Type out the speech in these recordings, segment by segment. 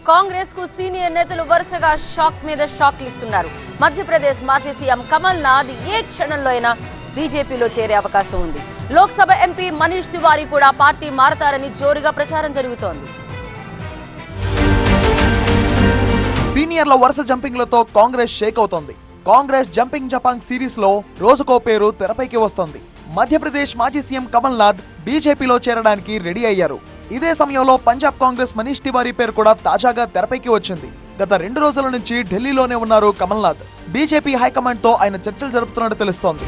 కాంగ్రెస్ కు సీనియర్ నేతలు వరుసగా షాక్ మీద షాక్లు ఇస్తున్నారు. మధ్యప్రదేశ్ మాజీ సీఎం కమల్ నాథ్ ఏ క్షణంలో అయినా బీజేపీలో చేరే అవకాశం ఉంది. లోక్సభ ఎంపీ మనీష్ తివారీ కూడా పార్టీ మారతారని జోరుగా ప్రచారం జరుగుతోంది. సీనియర్ల వరుస జంపింగ్లతో కాంగ్రెస్ షేక్ అవుతోంది. కాంగ్రెస్ జంపింగ్ జపాంగ్ సిరీస్ లో రోజుకో పేరు తెరపైకి వస్తోంది. మధ్యప్రదేశ్ మాజీ సీఎం కమల్ నాథ్ బీజేపీలో చేరడానికి రెడీ అయ్యారు. ఇదే సమయంలో పంజాబ్ కాంగ్రెస్ మనీష్ తివారీ పేరు కూడా తాజాగా తెరపైకి వచ్చింది. గత 2 రోజుల నుంచి ఢిల్లీలోనే ఉన్నారు కమల్ నాథ్. బీజేపీ హైకమాండ్ తో ఆయన చర్చలు జరుపుతున్నట్టు తెలుస్తోంది.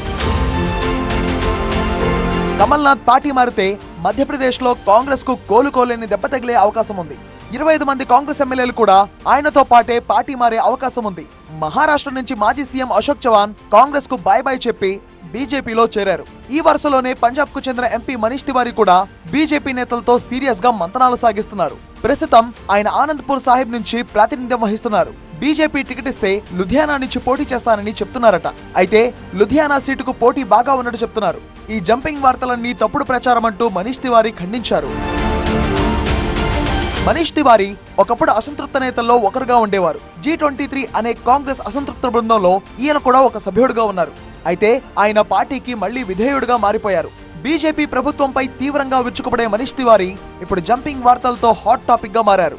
కమల్ నాథ్ పార్టీ మారితే మధ్యప్రదేశ్ లో కాంగ్రెస్ కు కోలుకోలేని దెబ్బ తగిలే అవకాశం ఉంది. 25 మంది కాంగ్రెస్ ఎమ్మెల్యేలు కూడా ఆయనతో పాటే పార్టీ మారే అవకాశం ఉంది. మహారాష్ట్ర నుంచి మాజీ సీఎం అశోక్ చవాన్ కాంగ్రెస్ కు బాయ్ బాయ్ చెప్పి బీజేపీలో చేరారు. ఈ వరుసలోనే పంజాబ్ కు చెందిన ఎంపీ మనీష్ తివారీ కూడా బీజేపీ నేతలతో సీరియస్ గా మంతనాలు సాగిస్తున్నారు. ప్రస్తుతం ఆయన ఆనంద్పూర్ సాహిబ్ నుంచి ప్రాతినిధ్యం వహిస్తున్నారు. బీజేపీ టికెట్ ఇస్తే లుధియానా నుంచి పోటీ చేస్తానని చెప్తున్నారట. అయితే లుధియానా సీటుకు పోటీ బాగా ఉన్నట్టు చెప్తున్నారు. ఈ జంపింగ్ వార్తలన్నీ తప్పుడు ప్రచారం అంటూ మనీష్ తివారీ ఖండించారు. మనీష్ తివారీ ఒకప్పుడు అసంతృప్త నేతల్లో ఒకరుగా ఉండేవారు. G23 అనే కాంగ్రెస్ అసంతృప్త బృందంలో ఈయన కూడా ఒక సభ్యుడిగా ఉన్నారు. అయితే ఆయన పార్టీకి మళ్లీ విధేయుడిగా మారిపోయారు. బీజేపీ ప్రభుత్వంపై తీవ్రంగా విరుచుకుపడే మనీష్ తివారీ ఇప్పుడు జంపింగ్ వార్తలతో హాట్ టాపిక్ గా మారారు.